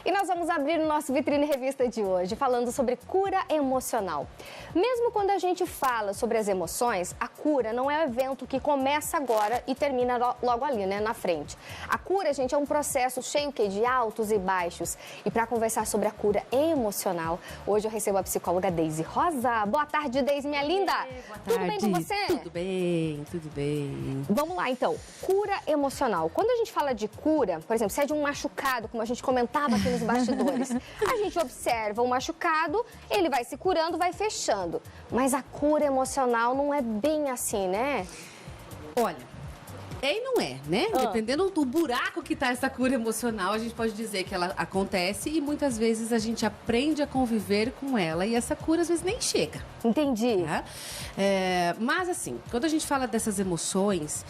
E nós vamos abrir o nosso Vitrine Revista de hoje falando sobre cura emocional. Mesmo quando a gente fala sobre as emoções, a cura não é um evento que começa agora e termina logo ali, né, na frente. A cura, gente, é um processo cheio de altos e baixos. E para conversar sobre a cura emocional, hoje eu recebo a psicóloga Deise Rosa. Boa tarde, Deise, minha linda. Boa tarde. Tudo bem com você? Tudo bem, tudo bem. Vamos lá, então. Cura emocional. Quando a gente fala de cura, por exemplo, se é de um machucado, como a gente comentava aqui nos bastidores, a gente observa o machucado, ele vai se curando, vai fechando. Mas a cura emocional não é bem assim, né? Olha, e não é, né? Dependendo do buraco que tá essa cura emocional, a gente pode dizer que ela acontece e muitas vezes a gente aprende a conviver com ela e essa cura às vezes nem chega. Entendi. Tá? Mas assim, quando a gente fala dessas emoções,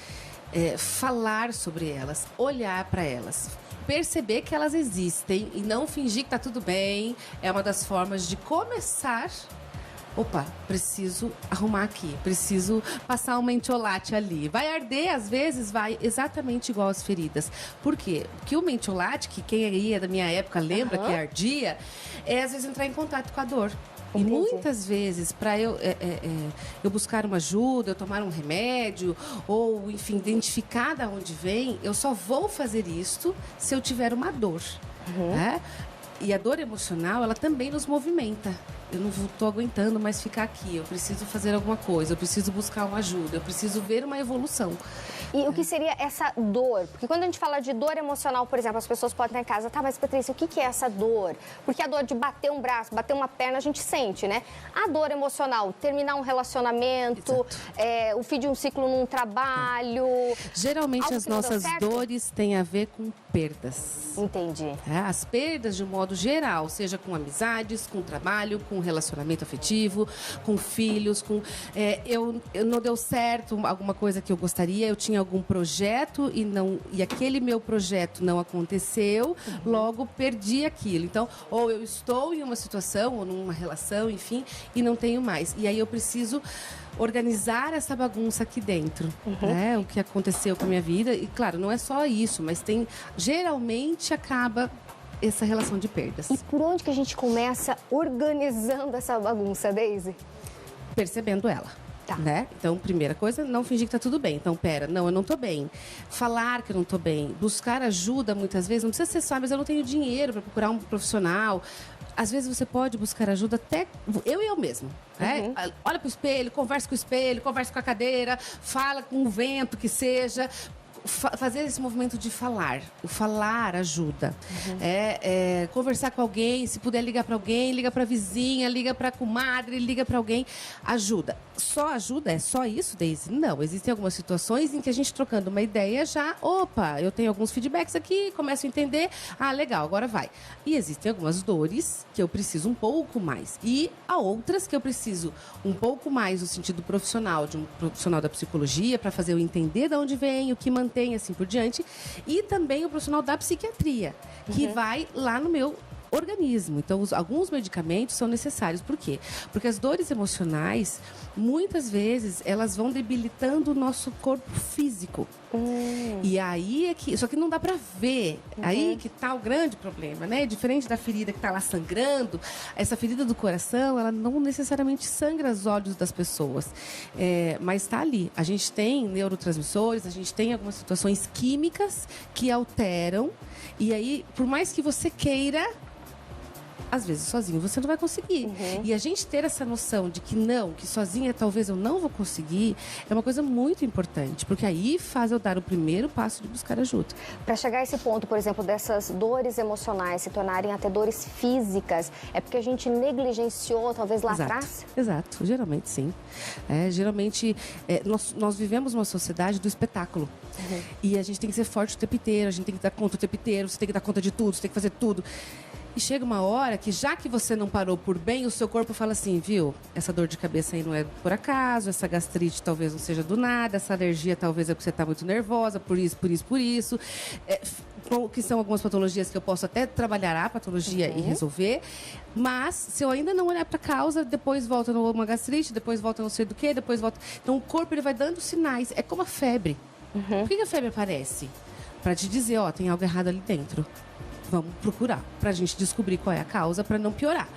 falar sobre elas, olhar para elas, perceber que elas existem e não fingir que tá tudo bem, é uma das formas de começar. Opa, preciso arrumar aqui, preciso passar um mentiolate ali. Vai arder, às vezes vai exatamente igual às feridas. Por quê? Porque o mentiolate, que quem aí é da minha época lembra que ardia, é às vezes entrar em contato com a dor. E muitas vezes, para eu buscar uma ajuda, eu tomar um remédio, ou, enfim, identificar de onde vem, eu só vou fazer isto se eu tiver uma dor. Né? E a dor emocional, ela também nos movimenta. Eu não estou aguentando mais ficar aqui, eu preciso fazer alguma coisa, eu preciso buscar uma ajuda, eu preciso ver uma evolução. E o que seria essa dor? Porque quando a gente fala de dor emocional, por exemplo, as pessoas podem estar em casa, tá, mas Patrícia, o que é essa dor? Porque a dor de bater um braço, bater uma perna, a gente sente, né? A dor emocional, terminar um relacionamento, o fim de um ciclo num trabalho... Geralmente as nossas dores têm a ver com perdas. Entendi. As perdas de um modo geral, seja com amizades, com trabalho, com relacionamento afetivo, com filhos, com... eu não deu certo alguma coisa que eu gostaria, eu tinha algum projeto e aquele meu projeto não aconteceu, logo perdi aquilo. Então, ou eu estou em uma situação, ou numa relação, enfim, e não tenho mais. E aí eu preciso organizar essa bagunça aqui dentro, né? O que aconteceu com a minha vida. E, claro, não é só isso, mas geralmente acaba essa relação de perdas. E por onde que a gente começa organizando essa bagunça, Deise? Percebendo ela. Tá. Né? Então, primeira coisa, não fingir que tá tudo bem. Então, não, eu não tô bem. Falar que eu não tô bem. Buscar ajuda, muitas vezes. Não precisa ser só, mas eu não tenho dinheiro para procurar um profissional. Às vezes você pode buscar ajuda até eu mesmo. Né? Olha pro espelho, conversa com o espelho, conversa com a cadeira, fala com o vento que seja. Fazer esse movimento de falar. O falar ajuda. Conversar com alguém, se puder ligar para alguém, liga para vizinha, liga para comadre, liga para alguém. Ajuda. Só ajuda? É só isso, Deise? Não. Existem algumas situações em que a gente trocando uma ideia já, opa, eu tenho alguns feedbacks aqui, começo a entender. Ah, legal, agora vai. E existem algumas dores que eu preciso um pouco mais. E há outras que eu preciso um pouco mais no sentido profissional, de um profissional da psicologia, para fazer eu entender de onde vem, o que mantém, assim por diante, e também o profissional da psiquiatria, que vai lá no meu organismo. Então, alguns medicamentos são necessários. Por quê? Porque as dores emocionais, muitas vezes, elas vão debilitando o nosso corpo físico. E aí só que não dá pra ver. Aí que tá o grande problema, né? Diferente da ferida que tá lá sangrando, essa ferida do coração, ela não necessariamente sangra aos olhos das pessoas. Mas tá ali. A gente tem neurotransmissores, a gente tem algumas situações químicas que alteram. E aí, por mais que você queira, às vezes sozinho você não vai conseguir. E a gente ter essa noção de que sozinha talvez eu não vou conseguir, é uma coisa muito importante, porque aí faz eu dar o primeiro passo de buscar ajuda. Para chegar a esse ponto, por exemplo, dessas dores emocionais se tornarem até dores físicas, é porque a gente negligenciou talvez lá atrás? Exato, geralmente sim. Geralmente nós vivemos uma sociedade do espetáculo. E a gente tem que ser forte o tempo inteiro, a gente tem que dar conta o tempo inteiro, você tem que dar conta de tudo, você tem que fazer tudo. E chega uma hora que, já que você não parou por bem, o seu corpo fala assim, viu? Essa dor de cabeça aí não é por acaso, essa gastrite talvez não seja do nada, essa alergia talvez é porque você está muito nervosa, por isso. Que são algumas patologias que eu posso até trabalhar a patologia e resolver. Mas, se eu ainda não olhar para a causa, depois volta numa gastrite, depois volta não sei do que, depois volta... Então, o corpo ele vai dando sinais. É como a febre. Por que a febre aparece? Para te dizer, ó, tem algo errado ali dentro. Vamos procurar pra gente descobrir qual é a causa para não piorar.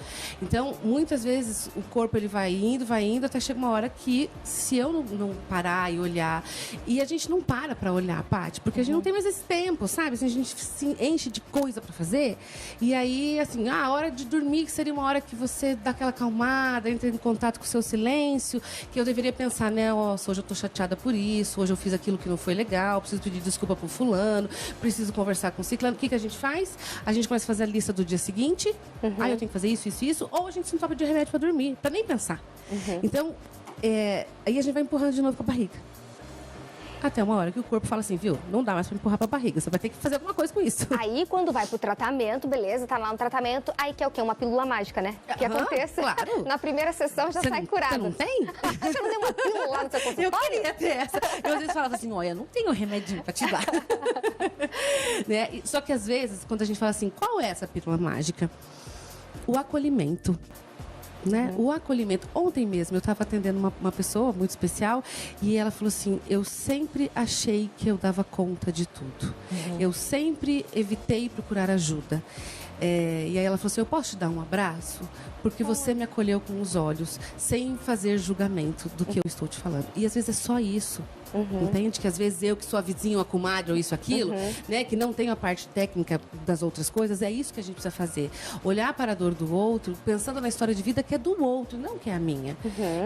Então, muitas vezes o corpo ele vai indo, até chega uma hora que se eu não parar e olhar, e a gente não para olhar, Paty, porque a gente não tem mais esse tempo, sabe? Assim, a gente se enche de coisa para fazer. E aí, assim, a hora de dormir, que seria uma hora que você dá aquela acalmada, entra em contato com o seu silêncio, que eu deveria pensar, né, hoje eu tô chateada por isso, hoje eu fiz aquilo que não foi legal, preciso pedir desculpa pro fulano, preciso conversar com o ciclano. O que a gente faz? A gente começa a fazer a lista do dia seguinte. Eu tenho que fazer isso. Ou a gente se entope de remédio para dormir, para nem pensar. Então, aí a gente vai empurrando de novo com a barriga. Até uma hora que o corpo fala assim, viu? Não dá mais para empurrar para a barriga. Você vai ter que fazer alguma coisa com isso. Aí, quando vai pro tratamento, beleza, tá lá no tratamento, aí que é o quê? Uma pílula mágica, né? Que aconteça. Claro. Na primeira sessão já sai curado. Você não tem? Você não tem uma pílula lá no seu consultório? Eu queria ter essa. Eu às vezes falava assim, olha, não tenho remedinho para te dar. Né? Só que às vezes, quando a gente fala assim, qual é essa pílula mágica? O acolhimento. Né? O acolhimento. Ontem mesmo eu estava atendendo uma pessoa muito especial e ela falou assim, eu sempre achei que eu dava conta de tudo. Eu sempre evitei procurar ajuda. E aí ela falou assim, eu posso te dar um abraço? Porque você me acolheu com os olhos, sem fazer julgamento do que eu estou te falando. E às vezes é só isso. Entende? Que às vezes eu, que sou a vizinha, a comadre ou isso, aquilo, né? Que não tenho a parte técnica das outras coisas, é isso que a gente precisa fazer. Olhar para a dor do outro, pensando na história de vida que é do outro, não que é a minha.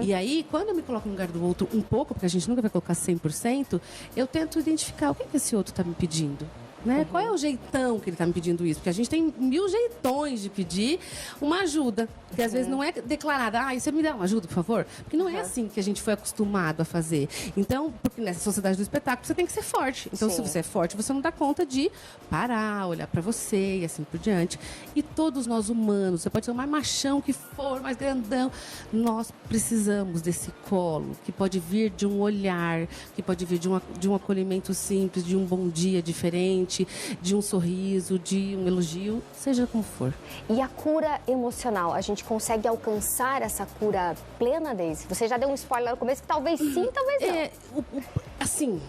E aí, quando eu me coloco no lugar do outro um pouco, porque a gente nunca vai colocar 100%, eu tento identificar o que esse outro está me pedindo. Né? Qual é o jeitão que ele está me pedindo isso? Porque a gente tem 1000 jeitões de pedir uma ajuda. Que às vezes não é declarada, você me dá uma ajuda, por favor? Porque não é assim que a gente foi acostumado a fazer. Então, porque nessa sociedade do espetáculo, você tem que ser forte. Então, se você é forte, você não dá conta de parar, olhar para você e assim por diante. E todos nós humanos, você pode ser o mais machão que for, mais grandão, nós precisamos desse colo, que pode vir de um olhar, que pode vir de um acolhimento simples, de um bom dia diferente, de um sorriso, de um elogio, seja como for. E a cura emocional, a gente consegue alcançar essa cura plena, Deise? Você já deu um spoiler no começo que talvez sim, talvez não. Assim,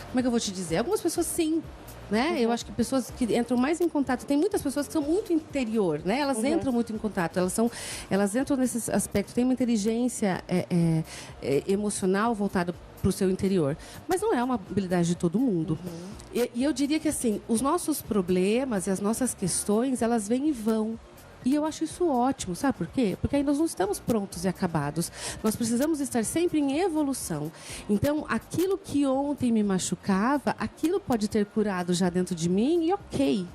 como é que eu vou te dizer? Algumas pessoas sim. Né? Eu acho que pessoas que entram mais em contato, tem muitas pessoas que são muito interior, né? Elas entram muito em contato, elas entram nesse aspecto, tem uma inteligência emocional voltada para o seu interior, mas não é uma habilidade de todo mundo. E eu diria que assim, os nossos problemas e as nossas questões, elas vêm e vão. E eu acho isso ótimo, sabe por quê? Porque aí nós não estamos prontos e acabados. Nós precisamos estar sempre em evolução. Então, aquilo que ontem me machucava, aquilo pode ter curado já dentro de mim e ok.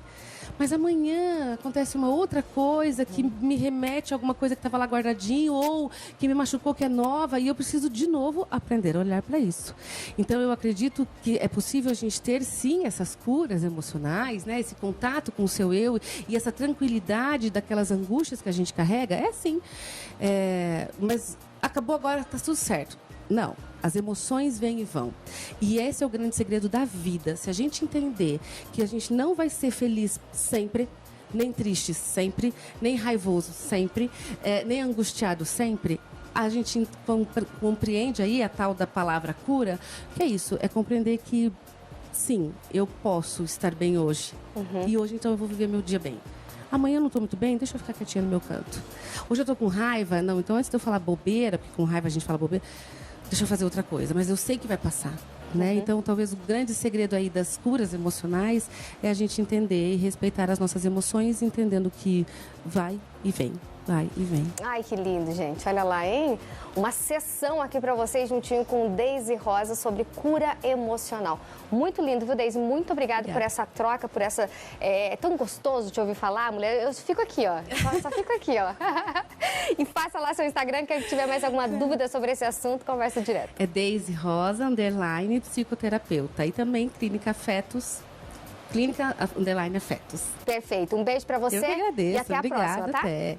Mas amanhã acontece uma outra coisa que me remete a alguma coisa que estava lá guardadinho ou que me machucou, que é nova, e eu preciso de novo aprender a olhar para isso. Então, eu acredito que é possível a gente ter, sim, essas curas emocionais, né? Esse contato com o seu eu e essa tranquilidade daquelas angústias que a gente carrega, sim. Mas acabou agora, está tudo certo. Não, as emoções vêm e vão. E esse é o grande segredo da vida. Se a gente entender que a gente não vai ser feliz sempre, nem triste sempre, nem raivoso sempre, nem angustiado sempre, a gente compreende aí a tal da palavra cura, que é isso, é compreender que, sim, eu posso estar bem hoje. E hoje, então, eu vou viver meu dia bem. Amanhã eu não estou muito bem, deixa eu ficar quietinha no meu canto. Hoje eu estou com raiva, não, então antes de eu falar bobeira, porque com raiva a gente fala bobeira, deixa eu fazer outra coisa, mas eu sei que vai passar, né? Então, talvez o grande segredo aí das curas emocionais é a gente entender e respeitar as nossas emoções, entendendo que vai e vem. Vai e vem. Ai, que lindo, gente. Olha lá, hein? Uma sessão aqui pra vocês juntinho com Deise Rosa sobre cura emocional. Muito lindo, viu, Deise? Muito obrigada por essa troca, por essa... É tão gostoso te ouvir falar, mulher. Eu fico aqui, ó. Só fico aqui, ó. E faça lá seu Instagram, que se tiver mais alguma dúvida sobre esse assunto, conversa direto. É Deise Rosa, _ psicoterapeuta. E também Clínica Afetos. Clínica _ Afetos. Perfeito. Um beijo pra você. Eu que agradeço. E até a próxima, tá? Até.